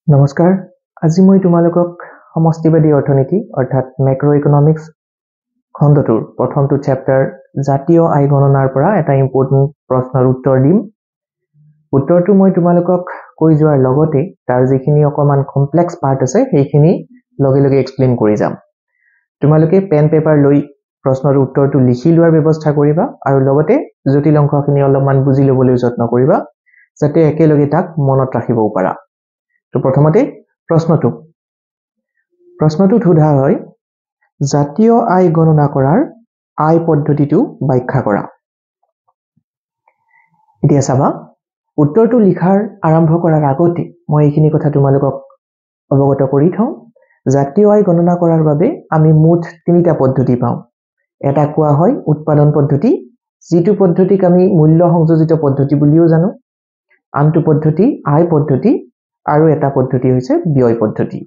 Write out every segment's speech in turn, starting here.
নমস্কাৰ আজি মই তোমালোকক সমষ্টিবাদী অৰ্থনীতি অৰ্থাৎ মেক্ৰো ইকনমিক্স খণ্ডটোৰ প্ৰথমটো চেপ্টাৰ জাতীয় আয় গণনাৰ পৰা এটা ইম্পৰ্টেন্ট প্ৰশ্নৰ উত্তৰ দিম। উত্তৰটো মই তোমালোকক কৈ যোৱাৰ লগতে তাৰ যিখিনি অকমান কমপ্লেক্স পাৰ্ট আছে সেইখিনি লগে লগে এক্সপ্লেইন কৰি যাম। তোমালোকে পেন পেপাৰ লৈ প্ৰশ্নৰ উত্তৰটো লিখি লোৱাৰ ব্যৱস্থা কৰিবা আৰু লগতে জটিল অংশখিনি অলপমান বুজি ল'বলৈ যত্ন কৰিবা যাতে একেলগে তাক মনত ৰাখিবও পাৰা। তো প্ৰথমতে প্ৰশ্নটোত সোধা হয় জাতীয় আয় গণনা কৰাৰ আয় পদ্ধতিটো ব্যাখ্যা কৰা। এতিয়া চাবা উত্তৰটো লিখাৰ আৰম্ভ কৰাৰ আগতে মই এইখিনি কথা তোমালোকক অৱগত কৰি থওঁ। জাতীয় আয় গণনা কৰাৰ বাবে আমি মুঠ তিনিটা পদ্ধতি পাওঁ। এটা কোৱা হয় উৎপাদন পদ্ধতি, যিটো পদ্ধতিক আমি মূল্য সংযোজিত পদ্ধতি বুলিও জানো। আনটো পদ্ধতি আয় পদ্ধতি আৰু এটা পদ্ধতি হৈছে ব্যয় পদ্ধতি।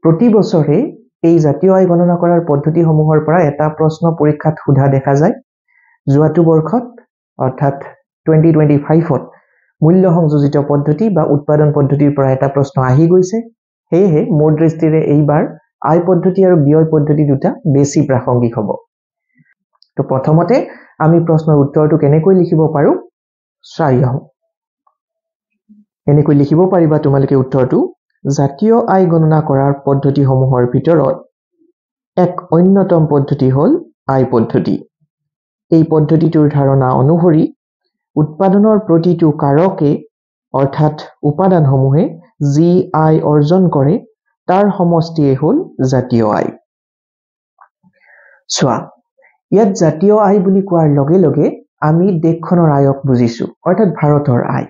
প্ৰতি বছৰে এই জাতীয় আয় গণনা কৰাৰ পদ্ধতিসমূহৰ পৰা এটা প্ৰশ্ন পৰীক্ষাত সোধা দেখা যায়। যোৱাটো বৰ্ষত অৰ্থাৎ 2025ত মূল্য সংযোজিত পদ্ধতি বা উৎপাদন পদ্ধতিৰ পৰা এটা প্ৰশ্ন আহি গৈছে। সেয়েহে মোৰ দৃষ্টিৰে এইবাৰ আয় পদ্ধতি আৰু ব্যয় পদ্ধতি দুটা বেছি প্ৰাসংগিক হ'ব। তো প্ৰথমতে আমি প্ৰশ্নৰ উত্তৰটো কেনেকৈ লিখিব পাৰো চাই আহোঁ। এনেকৈ লিখিব পাৰিবা তোমালোকে উত্তৰটো জাতীয় আয় গণনা কৰাৰ পদ্ধতিসমূহৰ ভিতৰত এক অন্যতম পদ্ধতি হ'ল আয় পদ্ধতি। এই পদ্ধতিটোৰ ধাৰণা অনুসৰি উৎপাদনৰ প্ৰতিটো কাৰকে অৰ্থাৎ উপাদানসমূহে যি আয় অৰ্জন কৰে তাৰ সমষ্টিয়ে হ'ল জাতীয় আয়। চোৱা ইয়াত জাতীয় আয় বুলি কোৱাৰ লগে লগে আমি দেশখনৰ আয়ক বুজিছো অৰ্থাৎ ভাৰতৰ আয়।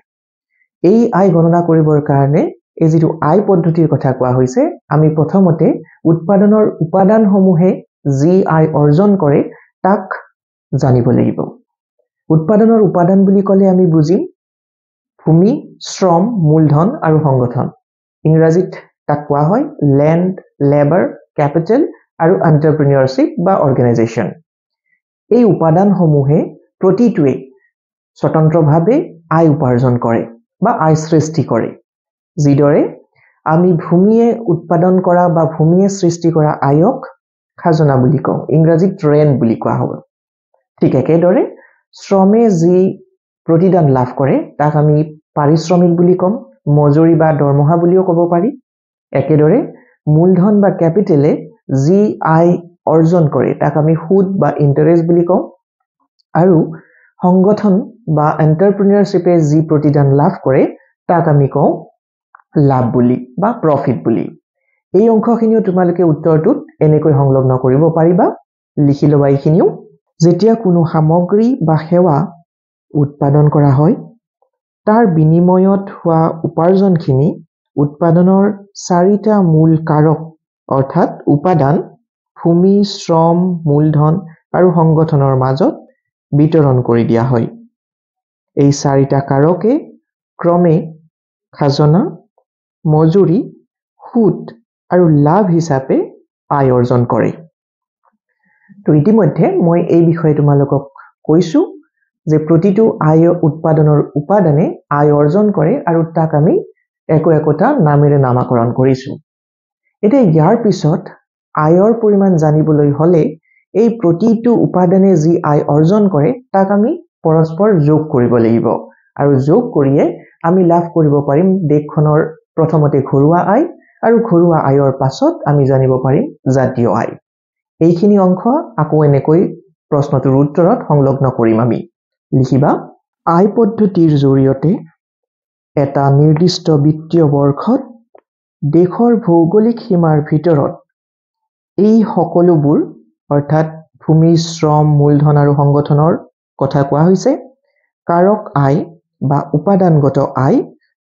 এই আয় গণনা কৰিবৰ কাৰণে এই যিটো আয় পদ্ধতিৰ কথা কোৱা হৈছে আমি প্ৰথমতে উৎপাদনৰ উপাদানসমূহে যি আয় অৰ্জন কৰে তাক জানিব লাগিব। উৎপাদনৰ উপাদান বুলি ক'লে আমি বুজিম ভূমি, শ্ৰম, মূলধন আৰু সংগঠন। ইংৰাজীত তাক কোৱা হয় লেণ্ড, লেবাৰ, কেপিটেল আৰু এণ্টাৰপ্ৰিনিয়ৰশ্বিপ বা অৰ্গেনাইজেশ্যন। এই উপাদানসমূহে প্ৰতিটোৱে স্বতন্ত্ৰভাৱে আয় উপাৰ্জন কৰে বা আয় সৃষ্টি কৰে। যিদৰে আমি ভূমিয়ে উৎপাদন কৰা বা ভূমিয়ে সৃষ্টি কৰা আয়ক খাজনা বুলি কওঁ, ইংৰাজীত ৰেণ্ট বুলি কোৱা হ'ব। ঠিক একেদৰে শ্ৰমে যি প্ৰতিদান লাভ কৰে তাক আমি পাৰিশ্ৰমিক বুলি কম, মজুৰি বা দৰমহা বুলিও ক'ব পাৰি। একেদৰে মূলধন বা কেপিটেলে যি আয় অৰ্জন কৰে তাক আমি সুদ বা ইণ্টাৰেষ্ট বুলি কওঁ আৰু সংগঠন বা এণ্টাৰপ্ৰিনিয়ৰশ্বিপে যি প্ৰতিদান লাভ কৰে তাক আমি কওঁ লাভ বুলি বা প্ৰফিট বুলি। এই অংশখিনিও তোমালোকে উত্তৰটোত এনেকৈ সংলগ্ন কৰিব পাৰিবা, লিখি ল'বা এইখিনিও। যেতিয়া কোনো সামগ্ৰী বা সেৱা উৎপাদন কৰা হয় তাৰ বিনিময়ত হোৱা উপাৰ্জনখিনি উৎপাদনৰ চাৰিটা মূল কাৰক অৰ্থাৎ উপাদান ভূমি, শ্ৰম, মূলধন আৰু সংগঠনৰ মাজত বিতৰণ কৰি দিয়া হয়। এই চাৰিটা কাৰকে ক্ৰমে খাজনা, মজুৰি, সুদ আৰু লাভ হিচাপে আয় অৰ্জন কৰে। তো ইতিমধ্যে মই এই বিষয়ে তোমালোকক কৈছো যে প্ৰতিটো আয় উৎপাদনৰ উপাদানে আয় অৰ্জন কৰে আৰু তাক আমি একোটা নামেৰে নামাকৰণ কৰিছো। এতিয়া ইয়াৰ পিছত আয়ৰ পৰিমাণ জানিবলৈ হ'লে এই প্ৰতিটো উপাদানে যি আয় অৰ্জন কৰে তাক আমি পৰস্পৰ যোগ কৰিব লাগিব আৰু যোগ কৰিয়ে আমি লাভ কৰিব পাৰিম দেশখনৰ প্ৰথমতে ঘৰুৱা আয় আৰু ঘৰুৱা আয়ৰ পাছত আমি জানিব পাৰিম জাতীয় আয়। এইখিনি অংশ আকৌ এনেকৈ প্ৰশ্নটোৰ উত্তৰত সংলগ্ন কৰিম আমি। লিখিবা আয় পদ্ধতিৰ জৰিয়তে এটা নিৰ্দিষ্ট বিত্তীয় বৰ্ষত দেশৰ ভৌগোলিক সীমাৰ ভিতৰত এই সকলোবোৰ অৰ্থাৎ ভূমি, শ্ৰম, মূলধন আৰু সংগঠনৰ কথা কোৱা হৈছে কাৰক আয় বা উপাদানগত আয়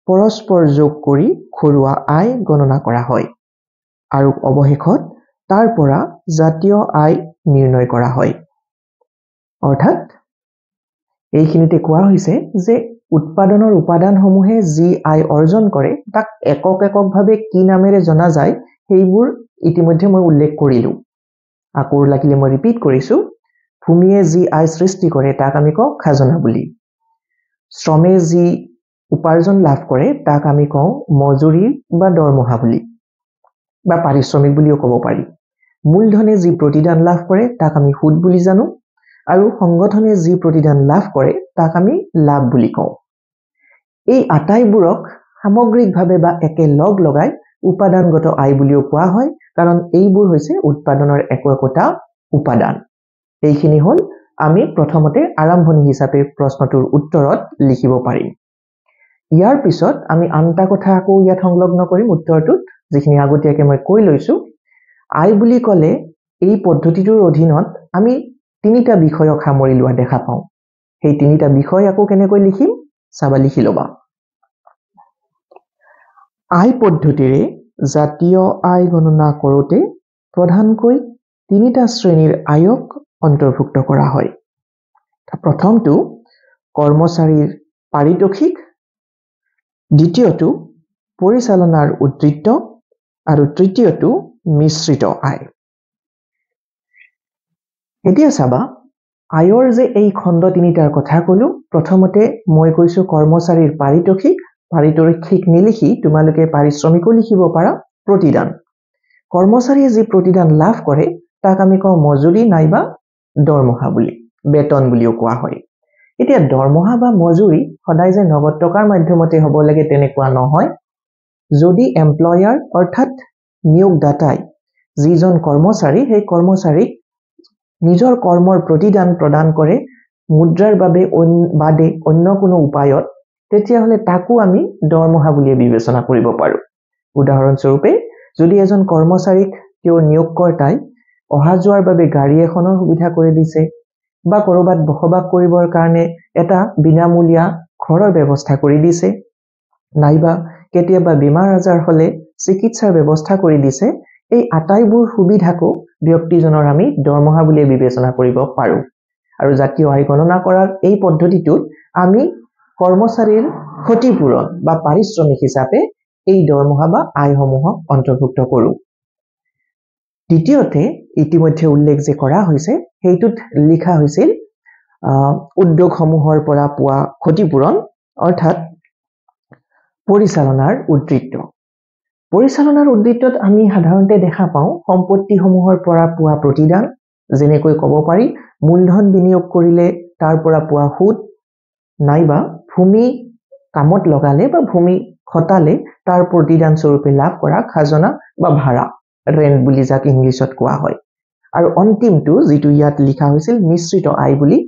পৰস্পৰ যোগ কৰি ঘৰুৱা আয় গণনা কৰা হয় আৰু অৱশেষত তাৰ পৰা জাতীয় আয় নিৰ্ণয় কৰা হয়। অৰ্থাৎ এইখিনিতে কোৱা হৈছে যে উৎপাদনৰ উপাদানসমূহে যি আয় অৰ্জন কৰে তাক এককভাৱে কি নামেৰে জনা যায় সেইবোৰ ইতিমধ্যে মই উল্লেখ কৰিলো। আকৌ লাগিলে মই ৰিপিট কৰিছো। ভূমিয়ে যি আয় সৃষ্টি কৰে তাক আমি কওঁ খাজনা বুলি। শ্ৰমে যি উপাৰ্জন লাভ কৰে তাক আমি কওঁ মজুৰি বা দৰমহা বুলি বা পাৰিশ্ৰমিক বুলিও ক'ব পাৰি। মূলধনে যি প্ৰতিদান লাভ কৰে তাক আমি সুদ বুলি জানো আৰু সংগঠনে যি প্ৰতিদান লাভ কৰে তাক আমি লাভ বুলি কওঁ। এই আটাইবোৰক সামগ্ৰিকভাৱে বা একেলগ লগাই উপাদানগত আয় বুলিও কোৱা হয়, কাৰণ এইবোৰ হৈছে উৎপাদনৰ একোটা উপাদান। এইখিনি হ'ল আমি প্ৰথমতে আৰম্ভণি হিচাপে প্ৰশ্নটোৰ উত্তৰত লিখিব পাৰিম। ইয়াৰ পিছত আমি আনটা কথা আকৌ ইয়াত সংলগ্ন কৰিম উত্তৰটোত, যিখিনি আগতীয়াকৈ মই কৈ লৈছো। আয় বুলি ক'লে এই পদ্ধতিটোৰ অধীনত আমি তিনিটা বিষয়ক সামৰি লোৱা দেখা পাওঁ। সেই তিনিটা বিষয় আকৌ কেনেকৈ লিখিম চাবা, লিখি ল'বা। আয় পদ্ধতিৰে জাতীয় আয় গণনা কৰোঁতে প্ৰধানকৈ তিনিটা শ্ৰেণীৰ আয়ক অন্তৰ্ভুক্ত কৰা হয়। প্ৰথমটো কৰ্মচাৰীৰ পাৰিতোষিক, দ্বিতীয়টো পৰিচালনাৰ উদ্বৃত্ত আৰু তৃতীয়টো মিশ্ৰিত আয়। এতিয়া চাবা, আয়ৰ যে এই খণ্ড তিনিটাৰ কথা ক'লো, প্ৰথমতে মই কৈছো কৰ্মচাৰীৰ পাৰিতোষিক নিলিখি তোমালোকে পাৰিশ্ৰমিকো লিখিব পাৰা, প্ৰতিদান। কৰ্মচাৰীয়ে যি প্ৰতিদান লাভ কৰে তাক আমি কওঁ মজুৰি নাইবা দৰমহা বুলি, বেতন বুলিও কোৱা হয়। এতিয়া দৰমহা বা মজুৰি সদায় যে নগদ টকাৰ মাধ্যমতে হ'ব লাগে তেনেকুৱা নহয়। যদি এমপ্লয়াৰ অৰ্থাৎ নিয়োগদাতাই যিজন কৰ্মচাৰী, সেই কৰ্মচাৰীক নিজৰ কৰ্মৰ প্ৰতিদান প্ৰদান কৰে মুদ্ৰাৰ বাদে অন্য কোনো উপায়ত, তেতিয়াহ'লে তাকো আমি দৰমহা বুলি বিবেচনা কৰিব পাৰোঁ। উদাহৰণস্বৰূপে যদি এজন কৰ্মচাৰীক তেওঁৰ নিয়োগকৰ্তাই অহা যোৱাৰ বাবে গাড়ী এখনৰ সুবিধা কৰি দিছে বা ক'ৰবাত বসবাস কৰিবৰ কাৰণে এটা বিনামূলীয়া ঘৰৰ ব্যৱস্থা কৰি দিছে, নাইবা কেতিয়াবা বেমাৰ আজাৰ হ'লে চিকিৎসাৰ ব্যৱস্থা কৰি দিছে, এই আটাইবোৰ সুবিধাকো ব্যক্তিজনৰ আমি দৰমহা বুলি বিবেচনা কৰিব পাৰোঁ। আৰু জাতীয় আয় গণনা কৰাৰ এই পদ্ধতিটোত আমি কৰ্মচাৰীৰ ক্ষতিপূৰণ বা পাৰিশ্ৰমিক হিচাপে এই দৰমহা বা আয়সমূহক অন্তৰ্ভুক্ত কৰোঁ। দ্বিতীয়তে ইতিমধ্যে উল্লেখ যে কৰা হৈছে, সেইটোত লিখা হৈছিল উদ্যোগসমূহৰ পৰা পোৱা ক্ষতিপূৰণ অৰ্থাৎ পৰিচালনাৰ উদ্বৃত্ত। পৰিচালনাৰ উদ্বৃত্তত আমি সাধাৰণতে দেখা পাওঁ সম্পত্তিসমূহৰ পৰা পোৱা প্ৰতিদান, যেনেকৈ ক'ব পাৰি মূলধন বিনিয়োগ কৰিলে তাৰ পৰা পোৱা সুদ, নাইবা ভূমি কামত লগালে বা ভূমি খটালে তাৰ প্ৰতিদান স্বৰূপে লাভ কৰা খাজনা বা ভাড়া, ৰেণ্ট বুলি যাক ইংলিছত কোৱা হয়। আৰু অন্তিমটো যিটো ইয়াত লিখা হৈছিল মিশ্ৰিত আয় বুলি,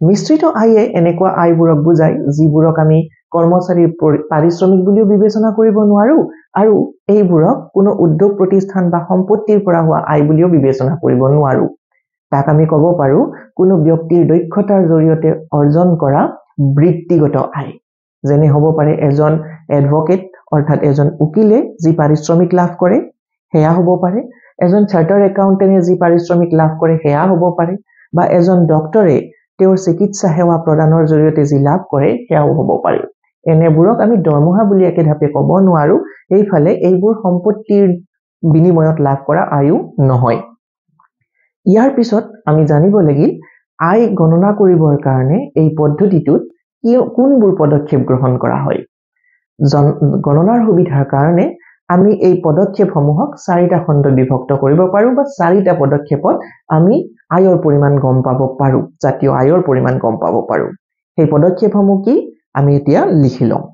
মিশ্ৰিত আয়ে এনেকুৱা আয়বোৰক বুজায় যিবোৰক আমি কৰ্মচাৰীৰ পাৰিশ্ৰমিক বুলিও বিবেচনা কৰিব নোৱাৰোঁ আৰু এইবোৰক কোনো উদ্যোগ প্ৰতিষ্ঠান বা সম্পত্তিৰ পৰা হোৱা আয় বুলিও বিবেচনা কৰিব নোৱাৰোঁ। তাক আমি ক'ব পাৰোঁ কোনো ব্যক্তিৰ দক্ষতাৰ জৰিয়তে অৰ্জন কৰা বৃত্তিগত আয়। যেনে হ'ব পাৰে এজন এডভকেট অৰ্থাৎ এজন উকিলে যি পাৰিশ্ৰমিক লাভ কৰে সেয়া হ'ব পাৰে, এজন চাৰ্টাৰ্ড একাউণ্টেণ্টে যি পাৰিশ্ৰমিক লাভ কৰে সেয়া হ'ব পাৰে, বা এজন ডক্টৰে তেওঁৰ চিকিৎসা সেৱা প্ৰদানৰ জৰিয়তে যি লাভ কৰে সেয়াও হ'ব পাৰে। এনেবোৰক আমি দৰমহা বুলি একেধাপে ক'ব নোৱাৰোঁ, এইফালে এইবোৰ সম্পত্তিৰ বিনিময়ত লাভ কৰা আয়ো নহয়। ইয়াৰ পিছত আমি জানিব লাগিল আয় গণনা কৰিবৰ কাৰণে এই পদ্ধতিটোত কোনবোৰ পদক্ষেপ গ্ৰহণ কৰা হয়। গণনাৰ সুবিধাৰ কাৰণে আমি এই পদক্ষেপসমূহক 4টা খণ্ডত বিভক্ত কৰিব পাৰোঁ বা 4টা পদক্ষেপত আমি আয়ৰ পৰিমাণ গম পাব পাৰোঁ, জাতীয় আয়ৰ পৰিমাণ গম পাব পাৰোঁ। সেই পদক্ষেপসমূহ কি আমি এতিয়া লিখি লওঁ।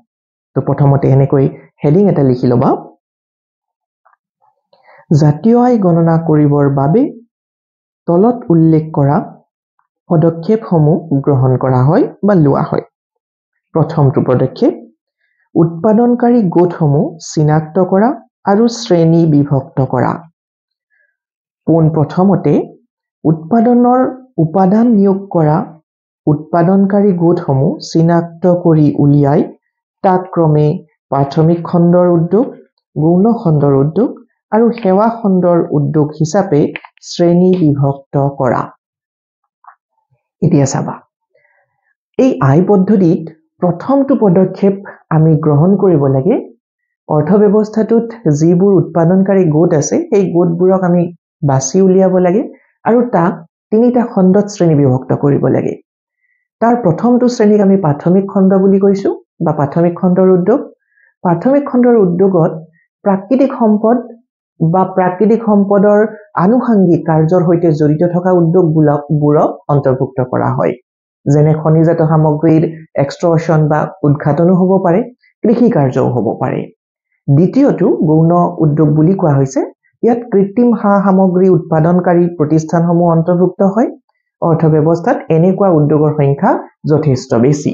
তো প্ৰথমতে এনেকৈ হেডিং এটা লিখি ল'বা, জাতীয় আয় গণনা কৰিবৰ বাবে তলত উল্লেখ কৰা পদক্ষেপসমূহ গ্ৰহণ কৰা হয় বা লোৱা হয়। প্ৰথমটো পদক্ষেপ উৎপাদনকাৰী গোটসমূহ চিনাক্ত কৰা আৰু শ্ৰেণী বিভক্ত কৰা। পোনপ্ৰথমতে উৎপাদনৰ উপাদান নিয়োগ কৰা উৎপাদনকাৰী গোটসমূহ চিনাক্ত কৰি উলিয়াই তাক ক্ৰমে প্ৰাথমিক খণ্ডৰ উদ্যোগ, গৌণ খণ্ডৰ উদ্যোগ আৰু সেৱা খণ্ডৰ উদ্যোগ হিচাপে শ্ৰেণী বিভক্ত কৰা। এতিয়া চাবা, এই আয় পদ্ধতিত প্ৰথমটো পদক্ষেপ আমি গ্ৰহণ কৰিব লাগে, অৰ্থ ব্যৱস্থাটোত যিবোৰ উৎপাদনকাৰী গোট আছে সেই গোটবোৰক আমি বাছি উলিয়াব লাগে আৰু তাক 3টা খণ্ডত শ্ৰেণী বিভক্ত কৰিব লাগে। তাৰ প্ৰথমটো শ্ৰেণীক আমি প্ৰাথমিক খণ্ড বুলি কৈছোঁ বা প্ৰাথমিক খণ্ডৰ উদ্যোগ প্ৰাথমিক খণ্ডৰ উদ্যোগত প্ৰাকৃতিক সম্পদ বা প্ৰাকৃতিক সম্পদৰ আনুষংগিক কাৰ্যৰ সৈতে জড়িত থকা উদ্যোগবোৰক অন্তৰ্ভুক্ত কৰা হয় যেনে খনিজাত সামগ্ৰীৰ এক্সট্ৰকশ্যন বা উৎঘাটনো হ'ব পাৰে কৃষি কাৰ্যও হ'ব পাৰে দ্বিতীয়টো গৌণ উদ্যোগ বুলি কোৱা হৈছে ইয়াত কৃত্ৰিম সামগ্ৰী উৎপাদনকাৰী প্ৰতিষ্ঠানসমূহ অন্তৰ্ভুক্ত হয় অৰ্থব্যৱস্থাত এনেকুৱা উদ্যোগৰ সংখ্যা যথেষ্ট বেছি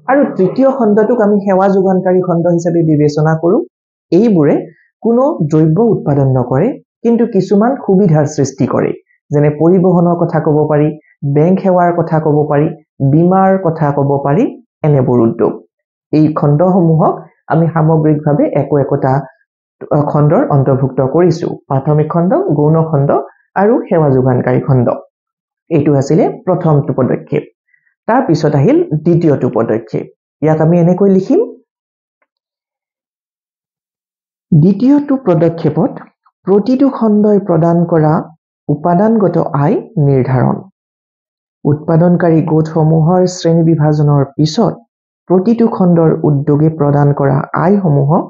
আৰু তৃতীয় খণ্ডটোক আমি সেৱা যোগানকাৰী খণ্ড হিচাপে বিবেচনা কৰোঁ এইবোৰে কোনো দ্ৰব্য উৎপাদন নকৰে কিন্তু কিছুমান সুবিধাৰ সৃষ্টি কৰে যেনে পৰিবহনৰ কথা ক'ব পাৰি বেংক সেৱাৰ কথা ক'ব পাৰি বীমাৰ কথা ক'ব পাৰি এনেবোৰ উদ্যোগ এই খণ্ডসমূহক আমি সামগ্ৰিকভাৱে একোটা খণ্ডৰ অন্তৰ্ভুক্ত কৰিছো প্ৰাথমিক খণ্ড গৌণ খণ্ড আৰু সেৱা যোগানকাৰী খণ্ড এইটো আছিলে প্ৰথমটো পদক্ষেপ তাৰ পিছত আহিল দ্বিতীয়টো পদক্ষেপ ইয়াক আমি এনেকৈ লিখিম দ্বিতীয়টো পদক্ষেপত প্ৰতিটো খণ্ডই প্ৰদান কৰা উপাদানগত আয় নিৰ্ধাৰণ উৎপাদনকাৰী গোটসমূহৰ শ্ৰেণী বিভাজনৰ পিছত প্ৰতিটো খণ্ডৰ উদ্যোগে প্ৰদান কৰা আয়সমূহক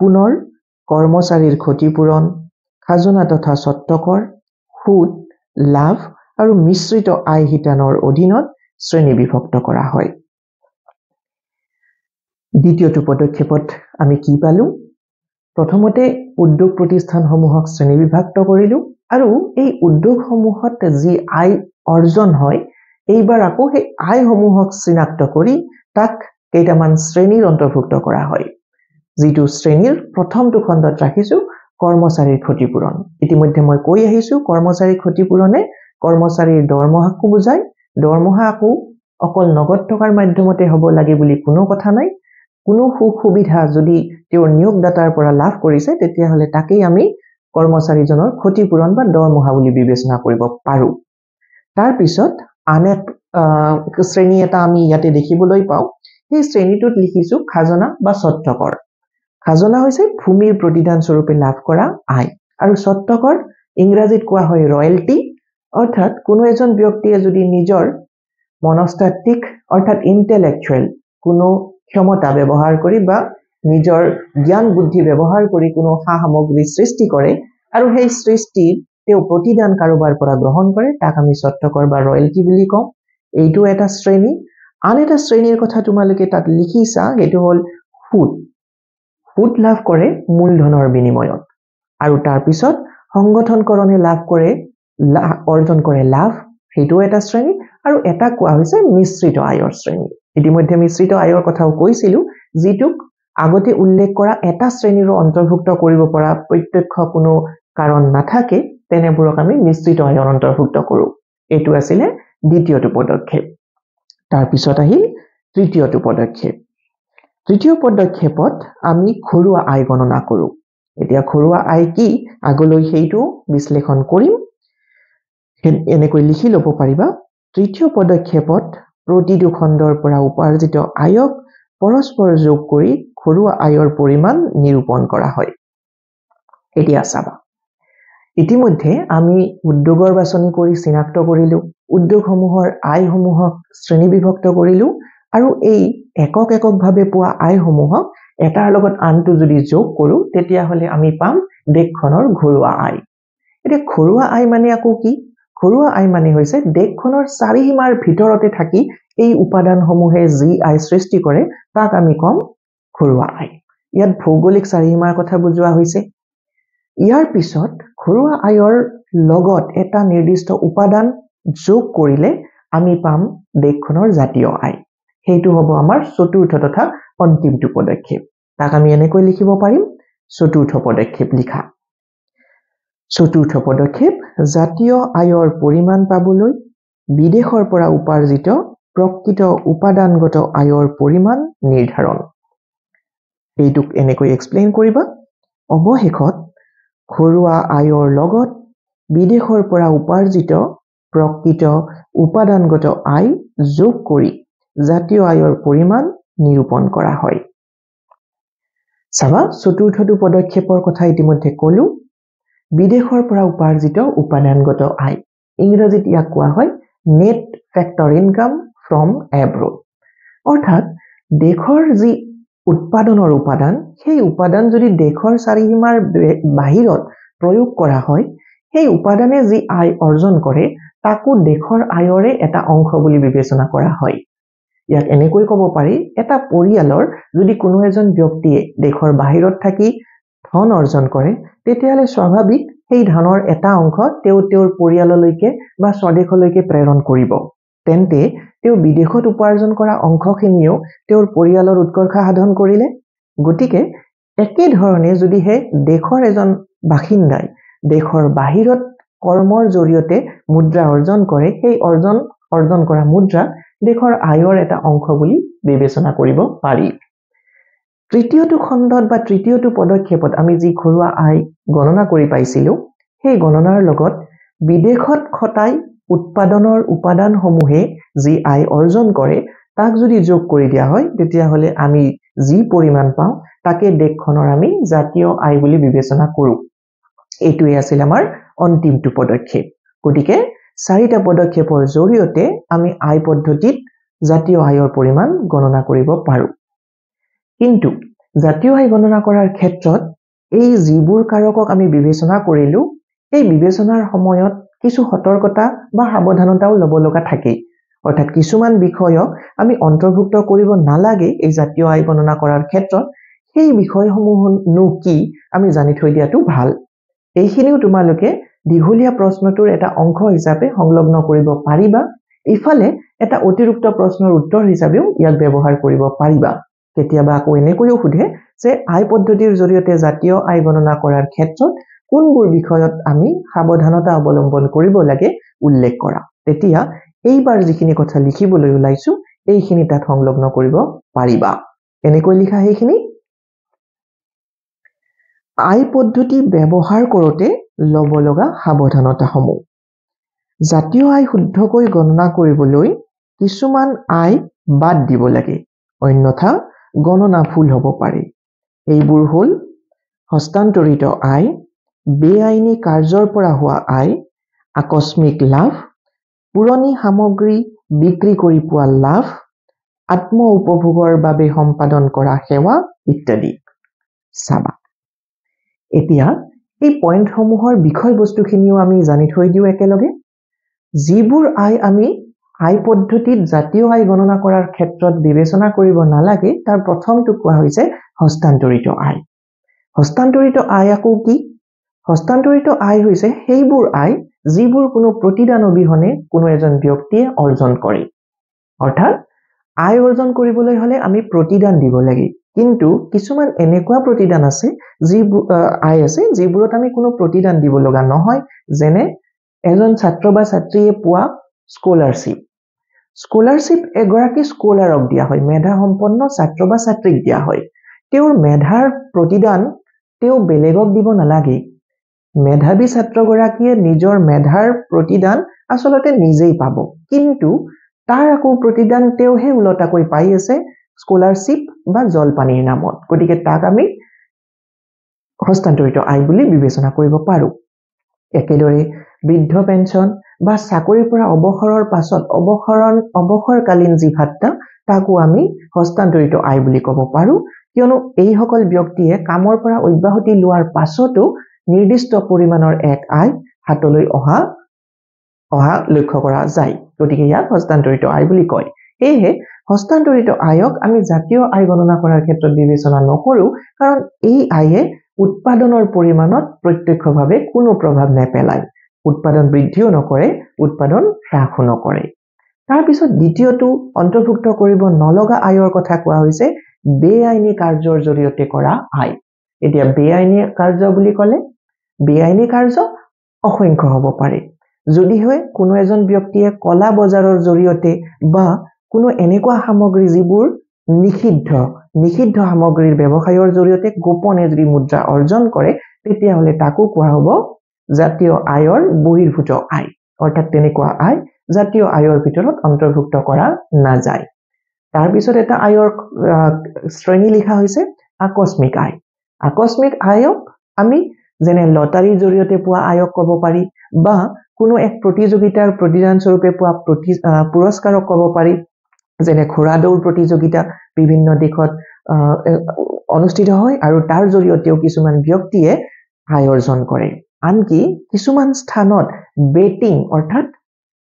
পুনৰ কৰ্মচাৰীৰ ক্ষতিপূৰণ খাজনা তথা স্বত্বকৰ সুদ লাভ আৰু মিশ্ৰিত আয় শিতানৰ অধীনত শ্ৰেণী বিভক্ত কৰা হয় দ্বিতীয়টো পদক্ষেপত আমি কি পালো প্ৰথমতে উদ্যোগ প্ৰতিষ্ঠানসমূহক শ্ৰেণী বিভক্ত কৰিলো আৰু এই উদ্যোগসমূহত যি আয় অৰ্জন হয় এইবাৰ আকৌ সেই আয়সমূহক চিনাক্ত কৰি তাক কেইটামান শ্ৰেণীৰ অন্তৰ্ভুক্ত কৰা হয় যিটো শ্ৰেণীৰ প্ৰথমটো খণ্ডত ৰাখিছো কৰ্মচাৰীৰ ক্ষতিপূৰণ ইতিমধ্যে মই কৈ আহিছো কৰ্মচাৰীৰ ক্ষতিপূৰণে কৰ্মচাৰীৰ দৰমহাকো বুজায় দৰমহা আকৌ অকল নগদ টকাৰ মাধ্যমতে হ'ব লাগে বুলি কোনো কথা নাই কোনো সুবিধা যদি তেওঁৰ নিয়োগদাতাৰ পৰা লাভ কৰিছে তেতিয়াহলে তাকেই আমি কৰ্মচাৰীজনৰ ক্ষতিপূৰণ বা দৰমহা বুলি বিবেচনা কৰিব পাৰো তাৰ পিছত আন এক শ্ৰেণী এটা আমি ইয়াতে দেখিবলৈ পাওঁ এই শ্ৰেণীটোত লিখিছো খাজনা বা স্বত্বকৰ খাজনা হৈছে ভূমিৰ প্ৰতিদান স্বৰূপে লাভ কৰা আয় আৰু স্বত্বকৰ ইংৰাজীত কোৱা হয় ৰয়েলটি অৰ্থাৎ কোনো এজন ব্যক্তিয়ে যদি নিজৰ মনস্তাত্ত্বিক অৰ্থাৎ ইন্টেলেকচুৱেল কোনো ক্ষমতা ব্যৱহাৰ কৰি বা নিজৰ জ্ঞান বুদ্ধি ব্যৱহাৰ কৰি কোনো সামগ্ৰী সৃষ্টি কৰে আৰু সেই সৃষ্টিৰ তেওঁ প্ৰতিদান কাৰোবাৰ পৰা গ্ৰহণ কৰে তাক আমি স্বত্বকৰ বা ৰয়েলটি বুলি কওঁ এইটো এটা শ্ৰেণী আন এটা শ্ৰেণীৰ কথা তোমালোকে তাত লিখিছা সেইটো হ'ল সুদ লাভ কৰে মূলধনৰ বিনিময়ত আৰু তাৰ পিছত সংগঠনকৰণে অৰ্জন কৰে লাভ সেইটো এটা শ্ৰেণী আৰু এটা কোৱা হৈছে মিশ্ৰিত আয়ৰ শ্ৰেণী ইতিমধ্যে মিশ্ৰিত আয়ৰ কথাও কৈছিলো যিটোক আগতে উল্লেখ কৰা এটা শ্ৰেণীৰো অন্তৰ্ভুক্ত কৰিব পৰা প্ৰত্যক্ষ কোনো কাৰণ নাথাকে তেনেবোৰক আমি মিশ্ৰিত আয়ৰ অন্তৰ্ভুক্ত কৰো এইটো আছিলে দ্বিতীয়টো পদক্ষেপ তাৰ পিছত আহিল তৃতীয়টো পদক্ষেপ তৃতীয় পদক্ষেপত আমি ঘৰুৱা আয় গণনা কৰো এতিয়া ঘৰুৱা আয় কি আগলৈ সেইটো বিশ্লেষণ কৰিম এনেকৈ লিখি ল'ব পাৰিবা তৃতীয় পদক্ষেপত প্ৰতিটো খণ্ডৰ পৰা উপাৰ্জিত আয়ক পৰস্পৰ যোগ কৰি ঘৰুৱা আয়ৰ পৰিমাণ নিৰূপণ কৰা হয় এতিয়া চাবা ইতিমধ্যে আমি উদ্যোগৰ বাছনি কৰি চিনাক্ত কৰিলো উদ্যোগসমূহৰ আয়সমূহক শ্ৰেণী বিভক্ত কৰিলো আৰু এই এককভাৱে পোৱা আয়সমূহক এটাৰ লগত আনটো যদি যোগ কৰো তেতিয়াহলে আমি পাম দেশখনৰ ঘৰুৱা আয় এতিয়া ঘৰুৱা আয় মানে আকৌ কি ঘৰুৱা আয় মানে হৈছে দেশখনৰ চাৰিসীমাৰ ভিতৰতে থাকি এই উপাদানসমূহে যি আয় সৃষ্টি কৰে তাক আমি কম ঘৰুৱা আয় ইয়াত ভৌগোলিক চাৰিসীমাৰ কথা বুজোৱা হৈছে ইয়াৰ পিছত ঘৰুৱা আয়ৰ লগত এটা নিৰ্দিষ্ট উপাদান যোগ কৰিলে আমি পাম দেশখনৰ জাতীয় আয় সেইটো হ'ব আমাৰ চতুৰ্থ তথা অন্তিমটো পদক্ষেপ তাক আমি এনেকৈ লিখিব পাৰিম চতুৰ্থ পদক্ষেপ লিখা চতুৰ্থ পদক্ষেপ জাতীয় আয়ৰ পৰিমাণ পাবলৈ বিদেশৰ পৰা উপাৰ্জিত প্ৰকৃত উপাদানগত আয়ৰ পৰিমাণ নিৰ্ধাৰণ এইটোক এনেকৈ এক্সপ্লেইন কৰিবা অৱশেষত ঘৰুৱা আয়ৰ লগত বিদেশৰ পৰা উপাৰ্জিত প্ৰকৃত উপাদানগত আয় যোগ কৰি জাতীয় আয়ৰ পৰিমাণ নিৰূপণ কৰা হয় চাবা চতুৰ্থটো পদক্ষেপৰ কথা ইতিমধ্যে ক'লো বিদেশৰ পৰা উপাৰ্জিত উপাদানগত আয় ইংৰাজীত ইয়াক কোৱা হয় net factor income from abroad অৰ্থাৎ দেশৰ যি উৎপাদনৰ উপাদান সেই উপাদান যদি দেশৰ চাৰিসীমাৰ বাহিৰত প্ৰয়োগ কৰা হয় সেই উপাদানে যি আয় অৰ্জন কৰে তাকো দেশৰ আয়ৰে এটা অংশ বুলি বিবেচনা কৰা হয় ইয়াক এনেকৈ ক'ব পাৰি এটা পৰিয়ালৰ যদি কোনো এজন ব্যক্তিয়ে দেশৰ বাহিৰত থাকি ধন অৰ্জন কৰে তেতিয়াহলে স্বাভাৱিক সেই ধনৰ এটা অংশ তেওঁৰ পৰিয়াললৈকে বা স্বদেশলৈকে প্ৰেৰণ কৰিব তেন্তে তেওঁ বিদেশত উপাৰ্জন কৰা অংশখিনিও তেওঁৰ পৰিয়ালৰ উৎকৰ্ষ সাধন কৰিলে গতিকে একে ধৰণে যদি হে দেশৰ এজন বাসিন্দাই দেশৰ বাহিৰত কৰ্মৰ জৰিয়তে মুদ্ৰা অৰ্জন কৰে সেই অৰ্জন কৰা মুদ্ৰা দেশৰ আয়ৰ এটা অংশ বুলি বিবেচনা কৰিব পাৰি তৃতীয়টো খণ্ডত বা তৃতীয়টো পদক্ষেপত আমি যি ঘৰুৱা আয় গণনা কৰি পাইছিলো সেই গণনাৰ লগত বিদেশত খটাই উৎপাদনৰ উপাদানসমূহে যি আয় অৰ্জন কৰে তাক যদি যোগ কৰি দিয়া হয় তেতিয়াহলে আমি যি পৰিমাণ পাওঁ তাকে দেশখনৰ আমি জাতীয় আয় বুলি বিবেচনা কৰো এইটোৱে আছিল আমাৰ অন্তিমটো পদক্ষেপ গতিকে চাৰিটা পদক্ষেপৰ জৰিয়তে আমি আয় পদ্ধতিত জাতীয় আয়ৰ পৰিমাণ গণনা কৰিব পাৰো কিন্তু জাতীয় আয় গণনা কৰাৰ ক্ষেত্ৰত এই যিবোৰ কাৰকক আমি বিবেচনা কৰিলো এই বিবেচনাৰ সময়ত কিছু সতৰ্কতা বা সাৱধানতাও ল'ব লগা থাকে অৰ্থাৎ কিছুমান বিষয়ক আমি অন্তৰ্ভুক্ত কৰিব নালাগে এই জাতীয় আয় গণনা কৰাৰ ক্ষেত্ৰত সেই বিষয়সমূহনো কি আমি জানি থৈ দিয়াটো ভাল এইখিনিও তোমালোকে দীঘলীয়া প্ৰশ্নটোৰ এটা অংশ হিচাপে সংলগ্ন কৰিব পাৰিবা ইফালে এটা অতিৰিক্ত প্ৰশ্নৰ উত্তৰ হিচাপেও ইয়াক ব্যৱহাৰ কৰিব পাৰিবা কেতিয়াবা আকৌ এনেকৈও সুধে যে আয় পদ্ধতিৰ জৰিয়তে জাতীয় আয় গণনা কৰাৰ ক্ষেত্ৰত কোনবোৰ বিষয়ত আমি সাৱধানতা অৱলম্বন কৰিব লাগে উল্লেখ কৰা তেতিয়া এইবাৰ যিখিনি কথা লিখিবলৈ ওলাইছো এইখিনি তাত সংলগ্ন কৰিব পাৰিবা এনেকৈ লিখা সেইখিনি আয় পদ্ধতি ব্যৱহাৰ কৰোঁতে ল'ব লগা সাৱধানতাসমূহ জাতীয় আয় শুদ্ধকৈ গণনা কৰিবলৈ কিছুমান আয় বাদ দিব লাগে অন্যথা গণনা ভুল হ'ব পাৰে এইবোৰ হ'ল হস্তান্তৰিত আয় বেআইনী কাৰ্যৰ পৰা হোৱা আয় আকস্মিক লাভ পুৰণি সামগ্ৰী বিক্ৰী কৰি পোৱা লাভ আত্ম উপভোগৰ বাবে সম্পাদন কৰা সেৱা ইত্যাদি চাবা এতিয়া এই পইণ্টসমূহৰ বিষয়বস্তুখিনিও আমি জানি থৈ দিও একেলগে যিবোৰ আয় আমি আয় পদ্ধতিত জাতীয় আয় গণনা কৰাৰ ক্ষেত্ৰত বিবেচনা কৰিব নালাগে তাৰ প্ৰথমটো কোৱা হৈছে হস্তান্তৰিত আয় হস্তান্তৰিত আয় আকৌ কি হস্তান্তৰিত আয় হৈছে সেইবোৰ আয় যিবোৰ কোনো প্ৰতিদান অবিহনে কোনো এজন ব্যক্তিয়ে অৰ্জন কৰে অৰ্থাৎ আয় অৰ্জন কৰিবলৈ হলে আমি প্ৰতিদান দিব লাগে কিন্তু কিছুমান এনেকুৱা প্ৰতিদান আছে যিবোৰ আয় আছে যিবোৰত আমি কোনো প্ৰতিদান দিব লগা নহয় যেনে এজন ছাত্ৰ বা ছাত্ৰীয়ে পোৱা স্কলাৰশ্বিপ এগৰাকী স্কলাৰক দিয়া হয় মেধা সম্পন্ন ছাত্ৰ বা ছাত্ৰীক দিয়া হয় তেওঁৰ মেধাৰ প্ৰতিদান তেওঁ বেলেগক দিব নালাগে মেধাবী ছাত্ৰগৰাকীয়ে নিজৰ মেধাৰ প্ৰতিদান আচলতে নিজেই পাব কিন্তু তাৰ আকৌ প্ৰতিদান তেওঁহে উলটাকৈ পাই আছে স্কলাৰশ্বিপ বা জলপানীৰ নামত গতিকে তাক আমি হস্তান্তৰিত আয় বুলি বিবেচনা কৰিব পাৰো একেদৰে বৃদ্ধ পেঞ্চন বা চাকৰিৰ পৰা অৱসৰৰ পাছত অৱসৰকালীন যি ভাত্তা তাকো আমি হস্তান্তৰিত আয় বুলি ক'ব পাৰো কিয়নো এইসকল ব্যক্তিয়ে কামৰ পৰা অব্যাহতি লোৱাৰ পাছতো নিৰ্দিষ্ট পৰিমাণৰ এক আয় হাতলৈ অহা লক্ষ্য কৰা যায় গতিকে ইয়াক হস্তান্তৰিত আয় বুলি কয় সেয়েহে হস্তান্তৰিত আয়ক আমি জাতীয় আয় গণনা কৰাৰ ক্ষেত্ৰত বিবেচনা নকৰো কাৰণ এই আয়ে উৎপাদনৰ পৰিমাণত প্ৰত্যক্ষভাৱে কোনো প্ৰভাৱ নেপেলায় উৎপাদন বৃদ্ধিও নকৰে উৎপাদন হ্ৰাসো নকৰে তাৰ পিছত দ্বিতীয়টো অন্তৰ্ভুক্ত কৰিব নলগা আয়ৰ কথা কোৱা হৈছে বেআইনী কাৰ্যৰ জৰিয়তে কৰা আয় এতিয়া বেআইনী কাৰ্য বুলি ক'লে বেআইনী কাৰ্য অসংখ্য হ'ব পাৰে যদি হয় কোনো এজন ব্যক্তিয়ে কলা বজাৰৰ জৰিয়তে বা কোনো এনেকুৱা সামগ্ৰী যিবোৰ নিষিদ্ধ সামগ্ৰীৰ ব্যৱসায়ৰ জৰিয়তে গোপনে যদি মুদ্ৰা অৰ্জন কৰে তেতিয়াহ'লে তাকো কোৱা হ'ব জাতীয় আয়ৰ বহিৰ্ভূত আয় অৰ্থাৎ তেনেকুৱা আয় জাতীয় আয়ৰ ভিতৰত অন্তৰ্ভুক্ত কৰা নাযায় তাৰ পিছত এটা আয়ৰ শ্ৰেণী লিখা হৈছে আকস্মিক আয়ক আমি যেনে লটাৰীৰ জৰিয়তে পোৱা আয়ক ক'ব পাৰি বা কোনো এক প্ৰতিযোগিতাৰ প্ৰতিদান স্বৰূপে পোৱা পুৰস্কাৰক ক'ব পাৰি যেনে ঘোঁৰা দৌৰ প্ৰতিযোগিতা বিভিন্ন দেশত অনুষ্ঠিত হয় আৰু তাৰ জৰিয়তেও কিছুমান ব্যক্তিয়ে আয় অৰ্জন কৰে আনকি কিছুমান স্থানত বেটিং অৰ্থাৎ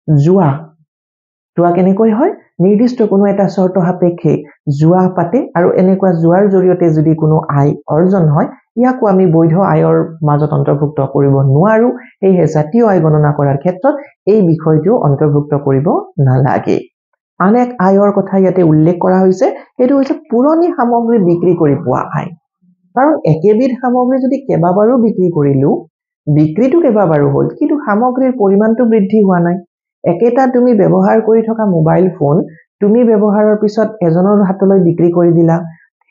জুৱা কেনেকৈ হয় নিৰ্দিষ্ট কোনো এটা চৰ্ত সাপেক্ষে জুৱা পাতে আৰু এনেকুৱা জুৱাৰ জৰিয়তে যদি কোনো আয় অৰ্জন হয় ইয়াকো আমি বৈধ আয়ৰ মাজত অন্তৰ্ভুক্ত কৰিব নোৱাৰো সেয়ে জাতীয় আয় গণনা কৰাৰ ক্ষেত্ৰত এই বিষয়টো অন্তৰ্ভুক্ত কৰিব নালাগে আন এক আয়ৰ কথা ইয়াতে উল্লেখ কৰা হৈছে সেইটো হৈছে পুৰণি সামগ্ৰী বিক্ৰী কৰি পোৱা আয় কাৰণ একেবিধ সামগ্ৰী যদি কেইবাবাৰো বিক্ৰী কৰিলো বিক্ৰীটো কেইবাবাৰো হ'ল কিন্তু সামগ্ৰীৰ পৰিমাণটো বৃদ্ধি হোৱা নাই একেটা তুমি ব্যৱহাৰ কৰি থকা মোবাইল ফোন তুমি ব্যৱহাৰৰ পিছত এজনৰ হাতলৈ বিক্ৰী কৰি দিলা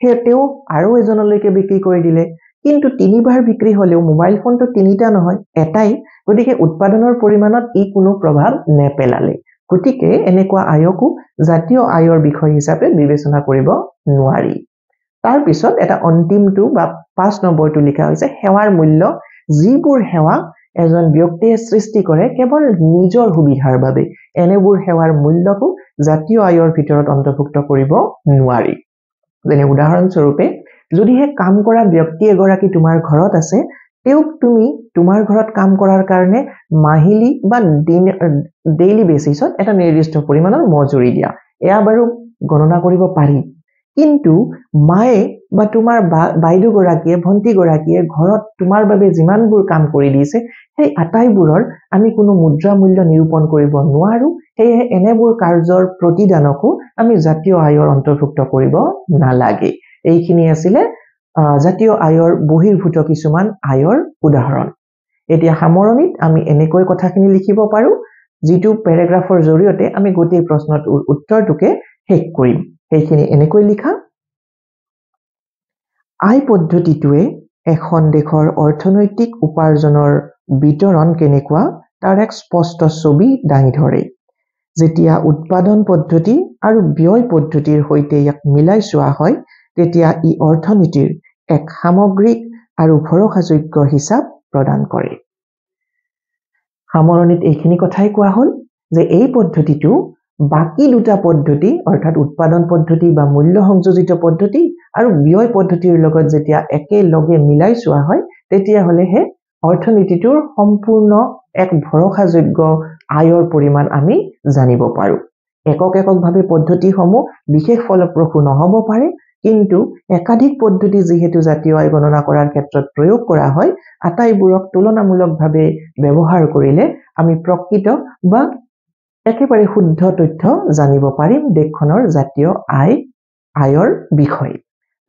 হেতেও আৰু এজনলৈকে বিক্ৰী কৰি দিলে কিন্তু তিনিবাৰ বিক্ৰী হলেও মোবাইল ফোনটো তিনিটা নহয় এটাই গতিকে উৎপাদনৰ পৰিমাণত ই কোনো প্ৰভাৱ নেপেলালে গতিকে এনেকুৱা আয়কো জাতীয় আয়ৰ বিষয় হিচাপে বিবেচনা কৰিব নোৱাৰি তাৰ পিছত এটা অন্তিমটো বা 5 নম্বৰটো লিখা হৈছে সেৱাৰ মূল্য যিবোৰ সেৱা এজন ব্যক্তিয়ে সৃষ্টি কৰে কেৱল নিজৰ সুবিধাৰ বাবে এনেবোৰ সেৱাৰ মূল্যকো জাতীয় আয়ৰ ভিতৰত অন্তৰ্ভুক্ত কৰিব নোৱাৰি যেনে উদাহৰণ স্বৰূপে যদিহে কাম কৰা ব্যক্তি এগৰাকী তোমাৰ ঘৰত আছে তেওঁক তুমি তোমাৰ ঘৰত কাম কৰাৰ কাৰণে মাহিলি বা ডেইলি বেসিছত এটা নিৰ্দিষ্ট পৰিমাণৰ মজুৰি দিয়া এয়া বাৰু গণনা কৰিব পাৰি কিন্তু মায়ে বা তোমাৰ বাইদেউ গৰাকীয়ে ভন্টি গৰাকীয়ে ঘৰত তোমাৰ বাবে যিমানবোৰ কাম কৰি দিছে সেই আটাইবোৰৰ আমি কোনো মুদ্ৰা মূল্য নিৰূপণ কৰিব নোৱাৰো সেয়ে এনেবোৰ কাৰ্যৰ প্ৰতিদানকো আমি জাতীয় আয়ৰ অন্তৰ্ভুক্ত কৰিব নালাগে এইখিনি আছিল জাতীয় আয়ৰ বহিৰ্ভূত কিছুমান আয়ৰ উদাহৰণ এতিয়া সামৰণিত আমি এনেকৈ কথাখিনি লিখিব পাৰো যিটো প্যাৰাগ্ৰাফৰ জৰিয়তে আমি গোটেই প্ৰশ্নটোৰ উত্তৰটোকে শেষ কৰিম সেইখিনি এনেকৈ লিখা আয় পদ্ধতিটোৱে এখন দেশৰ অৰ্থনৈতিক উপাৰ্জনৰ বিতৰণ কেনেকুৱা তাৰ এক স্পষ্ট ছবি দাঙি ধৰে যেতিয়া উৎপাদন পদ্ধতি আৰু ব্যয় পদ্ধতিৰ সৈতে ইয়াক মিলাই চোৱা হয় তেতিয়া ই অৰ্থনীতিৰ এক সামগ্ৰিক আৰু ভৰসাযোগ্য হিচাপ প্ৰদান কৰে সামৰণিত এইখিনি কথাই কোৱা হ'ল যে এই পদ্ধতিটো বাকি দুটা পদ্ধতি অৰ্থাৎ উৎপাদন পদ্ধতি বা মূল্য সংযোজিত পদ্ধতি আৰু ব্যয় পদ্ধতিৰ লগত যেতিয়া একেলগে মিলাই চোৱা হয় তেতিয়া হলেহে অৰ্থনীতিটোৰ সম্পূৰ্ণ এক ভৰসাযোগ্য আয়ৰ পৰিমাণ আমি জানিব পাৰো এককভাৱে পদ্ধতিসমূহ বিশেষ ফলপ্ৰসূ নহব পাৰে কিন্তু একাধিক পদ্ধতি যেহেতু জাতীয় আয় গণনা কৰাৰ ক্ষেত্ৰত প্ৰয়োগ কৰা হয় আটাইবোৰক তুলনামূলকভাৱে ব্যৱহাৰ কৰিলে আমি প্ৰকৃত বা একেবাৰে শুদ্ধ তথ্য জানিব পাৰিম দেশখনৰ জাতীয় আয়ৰ বিষয়ে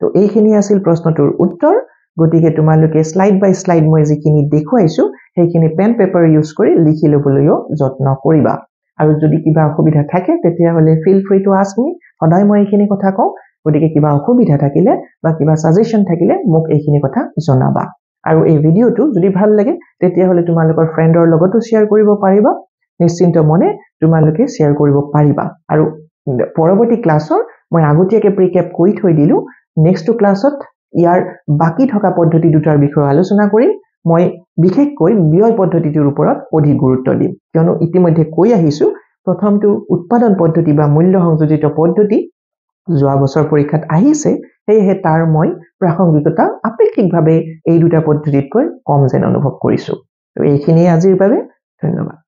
তো এইখিনি আছিল প্ৰশ্নটোৰ উত্তৰ গতিকে তোমালোকে স্লাইড বাই স্লাইড মই যিখিনি দেখুৱাইছো সেইখিনি পেন পেপাৰ ইউজ কৰি লিখি লবলৈও যত্ন কৰিবা আৰু যদি কিবা অসুবিধা থাকে তেতিয়া হলে ফিল ফ্ৰী টু আস্ক মি সদায় মই এইখিনি কথা কওঁ গতিকে কিবা অসুবিধা থাকিলে বা কিবা সাজেশন থাকিলে মোক এইখিনি কথা জনাবা আৰু এই ভিডিওটো যদি ভাল লাগে তেতিয়া হলে তোমালোকৰ ফ্ৰেণ্ডৰ লগতো শেয়াৰ কৰিব পাৰিবা নিশ্চিন্ত মনে তোমালোকে শেয়াৰ কৰিব পাৰিবা আৰু পৰৱৰ্তী ক্লাছৰ মই আগতীয়াকৈ প্ৰিকেপ কৰি থৈ দিলো নেক্সট ক্লাছত ইয়াৰ বাকি থকা পদ্ধতি দুটাৰ বিষয়ে আলোচনা কৰিম মই বিশেষকৈ ব্যয় পদ্ধতিটোৰ ওপৰত অধিক গুৰুত্ব দিম কিয়নো ইতিমধ্যে কৈ আহিছো প্ৰথমটো উৎপাদন পদ্ধতি বা মূল্য সংযোজিত পদ্ধতি যোৱা বছৰ পৰীক্ষাত আহিছে সেয়েহে তাৰ মই প্ৰাসংগিকতা আপেক্ষিকভাৱে এই দুটা পদ্ধতিতকৈ কম যেন অনুভৱ কৰিছো তো এইখিনি আজিৰ বাবে ধন্যবাদ